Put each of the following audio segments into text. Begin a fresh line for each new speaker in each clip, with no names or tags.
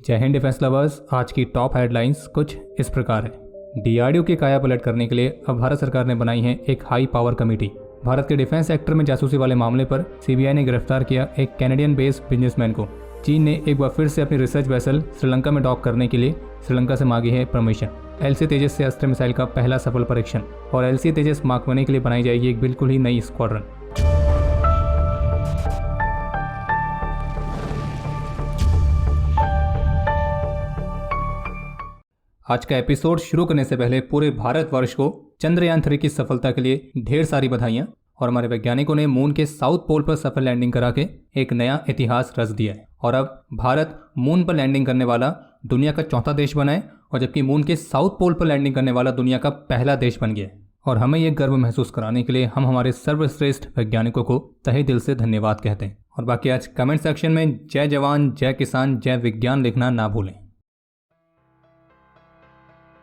जय Hind defence lovers. आज की टॉप हेडलाइंस कुछ इस प्रकार है। डीआरडीओ की काया पलट करने के लिए अब भारत सरकार ने बनाई है एक हाई पावर कमेटी। भारत के डिफेंस सेक्टर में जासूसी वाले मामले पर सीबीआई ने गिरफ्तार किया एक कैनेडियन बेस्ड बिजनेसमैन को। चीन ने एक बार फिर से अपनी रिसर्च वेसल श्रीलंका में डॉक करने के लिए श्रीलंका से मांगी है परमिशन। एलसी तेजस से अस्त्र मिसाइल का पहला सफल परीक्षण और एलसी तेजस मार्क 1 के लिए बनाई जाएगी एक बिल्कुल ही नई स्क्वाड्रन। आज का एपिसोड शुरू करने से पहले पूरे भारतवर्ष को चंद्रयान 3 की सफलता के लिए ढेर सारी बधाइयां। और हमारे वैज्ञानिकों ने मून के साउथ पोल पर सफल लैंडिंग करा के एक नया इतिहास रच दिया है। और अब भारत मून पर लैंडिंग करने वाला दुनिया का चौथा देश बना है, और जबकि मून के साउथ पोल पर लैंडिंग करने वाला दुनिया का पहला देश बन गया है। और हमें यह गर्व महसूस कराने के लिए हम हमारे सर्वश्रेष्ठ वैज्ञानिकों को तहे दिल से धन्यवाद कहते हैं। और बाकी आज कमेंट सेक्शन में जय जवान, जय किसान, जय विज्ञान लिखना ना भूलें।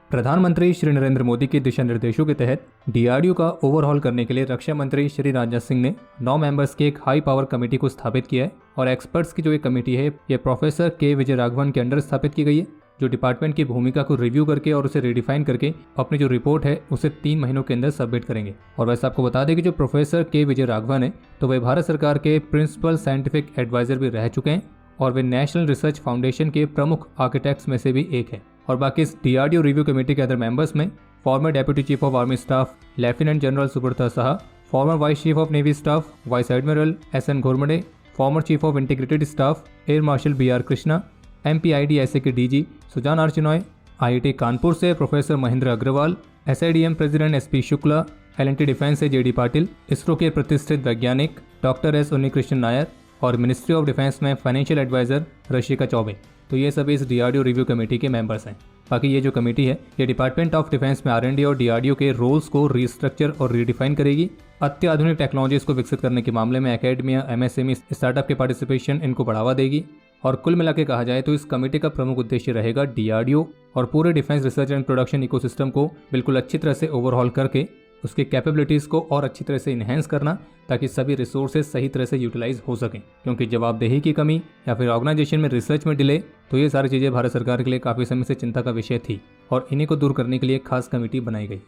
प्रधानमंत्री श्री नरेंद्र मोदी के दिशा निर्देशों के तहत डीआरडीओ का ओवरहॉल करने के लिए रक्षा मंत्री श्री राजनाथ सिंह ने 9 मेंबर्स की एक हाई पावर कमेटी को स्थापित किया है। और एक्सपर्ट्स की जो ये कमेटी है ये प्रोफेसर के विजय राघवन के अंडर स्थापित की गई है, जो डिपार्टमेंट की भूमिका को रिव्यू करके और उसे रिडिफाइन करके अपनी जो रिपोर्ट है उसे 3 महीनों के अंदर सबमिट करेंगे। और वैसे आपको बता दें कि जो प्रोफेसर के विजय राघवन है तो वे भारत सरकार के प्रिंसिपल साइंटिफिक एडवाइजर भी रह चुके हैं और वे नेशनल रिसर्च फाउंडेशन के प्रमुख आर्किटेक्ट्स में से भी एक है। और बाकी इस डीआरडीओ रिव्यू कमेटी के अदर मेंबर्स में former deputy chief of army staff lieutenant general Subrata Saha, former vice chief of navy staff vice admiral SN Ghormade, former chief of integrated staff air marshal BR Krishna, MPIDSA के DG Sujan आर्चनॉय, IIT Kanpur से professor Mahendra Agrawal, SIDM president SP Shukla, LNT defence से JD Patil, ISRO के प्रतिष्ठित वैज्ञानिक doctor S Unnikrishnan Nair और ministry of defence में financial adviser Rashika Choubey. तो ये सभी इस डीआरडीओ रिव्यू कमेटी के मेंबर्स हैं। बाकी ये जो कमेटी है ये डिपार्टमेंट ऑफ डिफेंस में आरएनडी और डीआरडीओ के रोल्स को रीस्ट्रक्चर और रीडिफाइन करेगी। अत्याधुनिक टेक्नोलॉजीज को विकसित करने के मामले में एकेडमिया, एमएसएमई, स्टार्टअप के पार्टिसिपेशन इनको बढ़ावा देगी। और कुल मिला के कहा जाए तो इस कमेटी का प्रमुख उद्देश्य रहेगा डीआरडीओ और पूरे defence research and production ecosystem को बिल्कुल अच्छी तरह से ओवरहॉल करके उसके कैपेबिलिटीज़ को और अच्छी तरह से इन्हेंस करना, ताकि सभी रिसोर्सेज सही तरह से यूटिलाइज हो सकें। क्योंकि जवाबदेही की कमी या फिर ऑर्गेनाइजेशन में रिसर्च में डिले, तो ये सारी चीज़ें भारत सरकार के लिए काफ़ी समय से चिंता का विषय थी और इन्हीं को दूर करने के लिए एक खास कमेटी बनाई गई।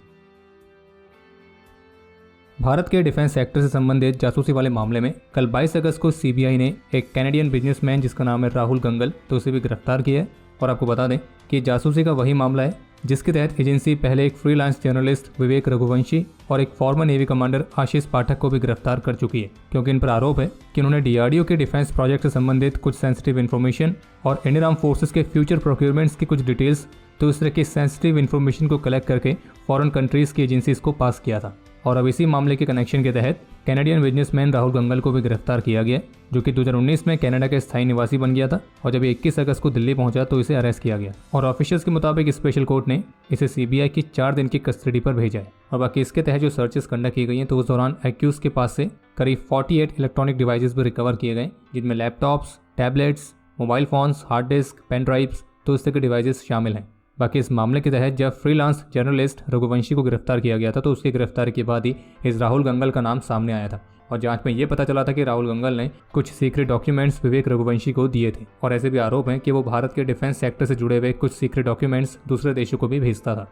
भारत के डिफेंस सेक्टर से संबंधित जासूसी वाले मामले में कल 22 अगस्त को सीबीआई ने एक कैनेडियन बिजनेसमैन जिसका नाम है राहुल गंगल, तो उसे भी गिरफ्तार किया है। और आपको बता दें कि जासूसी का वही मामला है जिसके तहत एजेंसी पहले एक फ्रीलांस जर्नलिस्ट विवेक रघुवंशी और एक फॉर्मर नेवी कमांडर आशीष पाठक को भी गिरफ्तार कर चुकी है, क्योंकि इन पर आरोप है कि उन्होंने डीआरडीओ के डिफेंस प्रोजेक्ट से संबंधित कुछ सेंसिटिव इन्फॉर्मेशन और इंडियन आर्म फोर्सेस के फ्यूचर प्रोक्योरमेंट्स की कुछ डिटेल्स, तो इस तरह की सेंसिटिव इन्फॉर्मेशन को कलेक्ट करके फॉरेन कंट्रीज की एजेंसीज को पास किया था। और अब इसी मामले के कनेक्शन के तहत कैनेडियन बिजनेसमैन राहुल गंगल को भी गिरफ्तार किया गया, जो कि 2019 में कनाडा के स्थायी निवासी बन गया था। और जब 21 अगस्त को दिल्ली पहुंचा तो इसे अरेस्ट किया गया और ऑफिशियल्स के मुताबिक स्पेशल कोर्ट ने इसे सीबीआई की 4 दिन की कस्टडी पर भेजा है। और बाकी इसके तहत जो सर्चेस कंडक्ट की गई हैं तो उस दौरान एक्यूज के पास से करीब 48 इलेक्ट्रॉनिक डिवाइसेस भी रिकवर किए गए, जिनमें laptops, tablets, mobile phones, hard disk, pen drives, तो इस तरह के डिवाइसेस शामिल हैं। बाकी इस मामले के तहत जब फ्रीलांस जर्नलिस्ट रघुवंशी को गिरफ्तार किया गया था तो उसकी गिरफ्तारी के बाद ही इस राहुल गंगल का नाम सामने आया था। और जांच में ये पता चला था कि राहुल गंगल ने कुछ सीक्रेट डॉक्यूमेंट्स विवेक रघुवंशी को दिए थे। और ऐसे भी आरोप हैं कि वो भारत के डिफेंस सेक्टर से जुड़े हुए कुछ सीक्रेट डॉक्यूमेंट्स दूसरे देशों को भी भेजता था।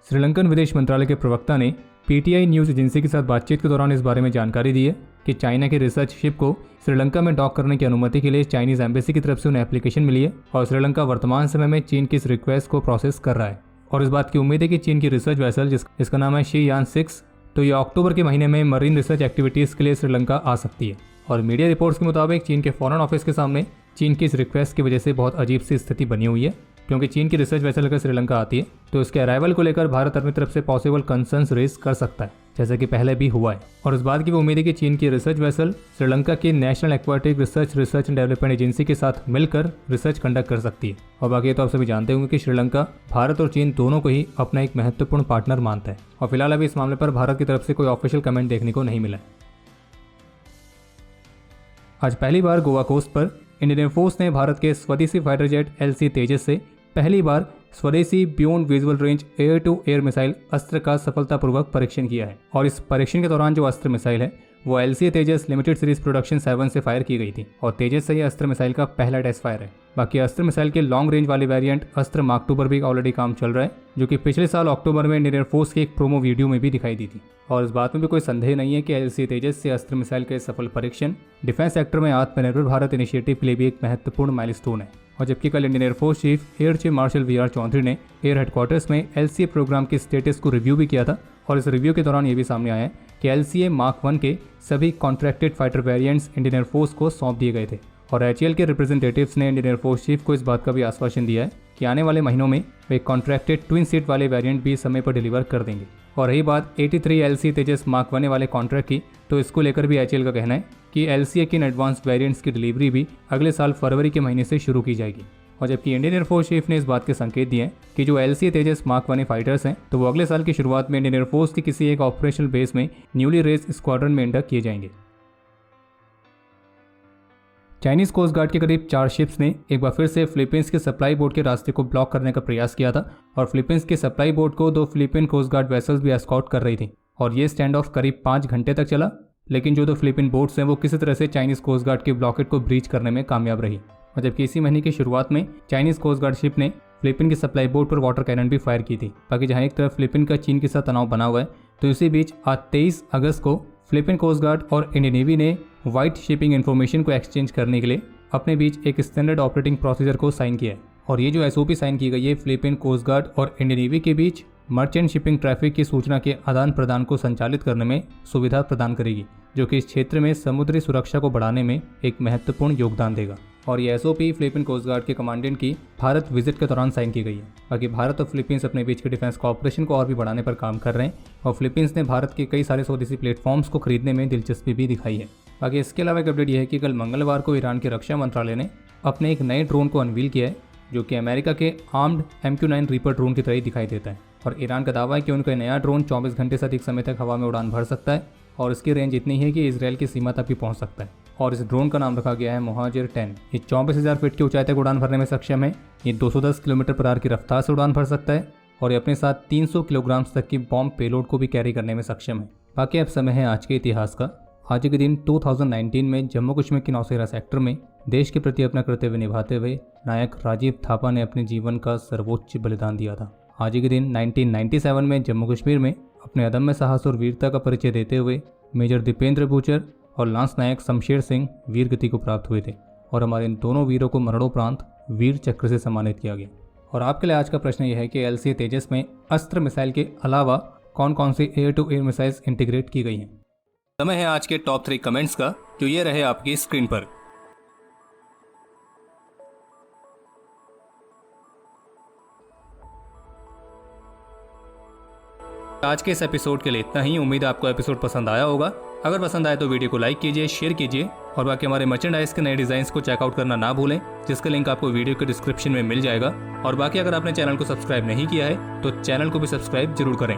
श्रीलंकन विदेश मंत्रालय के प्रवक्ता ने पीटीआई न्यूज एजेंसी के साथ बातचीत के दौरान इस बारे में जानकारी दी है कि चाइना की रिसर्च शिप को श्रीलंका में डॉक करने की अनुमति के लिए चाइनीज एम्बेसी की तरफ से उन्हें एप्लीकेशन मिली है और श्रीलंका वर्तमान समय में चीन की इस रिक्वेस्ट को प्रोसेस कर रहा है। और इस बात की उम्मीद है कि चीन की रिसर्च वेसल जिसका नाम है शी यान 6, तो ये अक्टूबर के महीने में मरीन रिसर्च एक्टिविटीज़ के लिए श्रीलंका आ सकती है। और मीडिया रिपोर्ट्स के मुताबिक चीन के फॉरेन ऑफिस के सामने चीन की इस रिक्वेस्ट की वजह से बहुत अजीब सी स्थिति बनी हुई है, क्योंकि चीन की रिसर्च वेसल अगर श्रीलंका आती है तो इसके अराइवल को लेकर भारत अपनी तरफ से पॉसिबल कंसर्न्स रेज कर सकता है, जैसे कि पहले भी हुआ है। और इस बात की भी उम्मीद है कि चीन की रिसर्च वेसल श्रीलंका की national aquatic research and development agency के साथ मिलकर रिसर्च कंडक्ट कर सकती है। और बाकी तो आप सभी जानते होंगे कि श्रीलंका भारत और चीन दोनों को ही अपना एक महत्वपूर्ण पार्टनर मानता है। और फिलहाल अभी इस मामले पर भारत की तरफ से कोई ऑफिशियल कमेंट देखने को नहीं मिला है। आज पहली बार गोवा कोस्ट पर इंडियन एयरफोर्स ने भारत के स्वदेशी फाइटर जेट एलसी तेजस से पहली बार स्वदेशी beyond visual range air to air missile Astra का सफलतापूर्वक परीक्षण किया है। और इस परीक्षण के दौरान जो अस्त्र मिसाइल है वो LCA तेजस लिमिटेड सीरीज प्रोडक्शन 7 से फायर की गई थी और तेजस से ये अस्त्र मिसाइल का पहला टेस्ट फायर है। बाकी अस्त्र मिसाइल के लॉन्ग रेंज वाले वेरिएंट अस्त्र मार्क 2 पर भी ऑलरेडी काम चल रहा है, जो कि पिछले साल अक्टूबर में इंडियन एयरफोर्स के एक प्रोमो वीडियो में भी दिखाई दी थी। और इस बात में भी कोई संदेह नहीं है कि LCA तेजस से अस्त्र मिसाइल के सफल परीक्षण डिफेंस सेक्टर में आत्मनिर्भर भारत इनिशिएटिव के लिए भी एक महत्वपूर्ण माइलस्टोन है। और जबकि कल Indian air force chief air chief marshal VR Chaudhari ने एयर हेडक्वार्टर्स में LCA प्रोग्राम के स्टेटस को रिव्यू भी किया था और इस रिव्यू के दौरान ये भी सामने आया है कि LCA मार्क 1 के सभी contracted fighter variants Indian air force को सौंप दिए गए थे। और HAL के रिप्रेजेंटेटिव्स ने इंडियन एयरफोर्स चीफ को इस बात का भी आश्वासन दिया है कि आने वाले महीनों में वे कॉन्ट्रैक्टेड ट्विन सीट वाले वेरिएंट भी समय पर डिलीवर कर देंगे। और रही बात 83 LCA तेजस मार्क 1 वाले कॉन्ट्रैक्ट की, तो इसको लेकर भी HAL का कहना है कि LCA के इन एडवांस वेरिएंट्स की डिलीवरी भी अगले साल फरवरी के महीने से शुरू की जाएगी। और जबकि इंडियन एयरफोर्स चीफ ने इस बात के संकेत दिए हैं कि जो LCA तेजस मार्क 1 फाइटर्स हैं, तो वो अगले साल की शुरुआत में इंडियन एयरफोर्स की किसी एक ऑपरेशनल बेस में न्यूली रेज स्क्वाड्रन में इंडक्ट किए जाएंगे। चाइनीज कोस्ट गार्ड के करीब 4 शिप्स ने एक बार फिर से फिलीपींस के सप्लाई बोट के रास्ते को ब्लॉक करने का प्रयास किया था और फिलीपींस के सप्लाई बोट को 2 फिलीपीन कोस्ट गार्ड वेसल्स भी एस्कॉर्ट कर रही थी। और ये स्टैंड ऑफ करीब 5 घंटे तक चला, लेकिन जो 2 फिलीपीन बोट्स हैं वो किसी तरह से चाइनीज कोस्ट गार्ड के ब्लॉकेट को ब्रीच करने में कामयाब रही। और जबकि इसी महीने की शुरुआत में चाइनीज कोस्ट गार्ड शिप ने फिलीपीन की सप्लाई बोट पर वाटर कैनन भी फायर की थी। बाकी जहां एक तरफ फिलीपीन का चीन के साथ तनाव बना हुआ है, तो इसी बीच आज 23 अगस्त को फिलीपीन कोस्ट गार्ड और इंडियन नेवी ने वाइट शिपिंग इन्फॉर्मेशन को एक्सचेंज करने के लिए अपने बीच एक स्टैंडर्ड ऑपरेटिंग प्रोसीजर को साइन किया है। और ये जो SOP साइन की गई है फिलीपीन कोस्ट गार्ड और इंडियन नेवी के बीच मर्चेंट शिपिंग ट्रैफिक की सूचना के आदान प्रदान को संचालित करने में सुविधा प्रदान करेगी, जो कि इस क्षेत्र में समुद्री सुरक्षा को बढ़ाने में एक महत्वपूर्ण योगदान देगा। और ये SOP फिलीपीन कोस्ट गार्ड के कमांडेंट की भारत विजिट के दौरान साइन की गई है। बाकी भारत और फिलीपींस अपने बीच के डिफेंस कॉपरेशन को और भी बढ़ाने पर काम कर रहे हैं और फिलीपींस ने भारत के कई सारे स्वदेशी प्लेटफॉर्म्स को खरीदने में दिलचस्पी भी दिखाई है। बाकी इसके अलावा एक अपडेट यह है कि कल मंगलवार को ईरान के रक्षा मंत्रालय ने अपने एक नए ड्रोन को अनवील किया है, जो कि अमेरिका के आर्म्ड MQ-9 रीपर ड्रोन की तरह ही दिखाई देता है। और ईरान का दावा है कि उनका नया ड्रोन 24 घंटे से अधिक समय तक हवा में उड़ान भर सकता है और इसकी रेंज इतनी है कि इसराइल की सीमा तक भी पहुंच सकता है। और इस ड्रोन का नाम रखा गया है मोहाजिर 10। ये 24,000 फीट की ऊंचाई तक उड़ान भरने में सक्षम है। ये 210 किलोमीटर पर आवर की रफ्तार से उड़ान भर सकता है और ये अपने साथ 300 किलोग्राम तक की बॉम्ब पेलोड को भी कैरी करने में सक्षम है। बाकी अब समय है आज के इतिहास का। आज के दिन 2019 में जम्मू कश्मीर के नौशेरा सेक्टर में देश के प्रति अपना कर्तव्य निभाते हुए नायक राजीव थापा ने अपने जीवन का सर्वोच्च बलिदान दिया था। आज के दिन 1997 में जम्मू कश्मीर में अपने अदम्य साहस और वीरता का परिचय देते हुए मेजर दीपेंद्र भूचर और लांस नायक शमशेर सिंह वीर गति को प्राप्त हुए थे और हमारे इन दोनों वीरों को मरणोपरांत वीर चक्र से सम्मानित किया गया। और आपके लिए आज का प्रश्न यह है कि LCA तेजस में अस्त्र मिसाइल के अलावा कौन कौन सी air to air missiles integrate की गई हैं। समय है आज के टॉप 3 कमेंट्स का, जो ये रहे आपकी स्क्रीन पर। आज के इस एपिसोड के लिए इतना ही। उम्मीद है आपको एपिसोड पसंद आया होगा। अगर पसंद आए तो वीडियो को लाइक कीजिए, शेयर कीजिए और बाकी हमारे मर्चेंडाइज के नए डिजाइन को चेकआउट करना ना भूलें, जिसका लिंक आपको वीडियो के डिस्क्रिप्शन में मिल जाएगा। और बाकी अगर आपने चैनल को सब्सक्राइब नहीं किया है तो चैनल को भी सब्सक्राइब जरूर करें।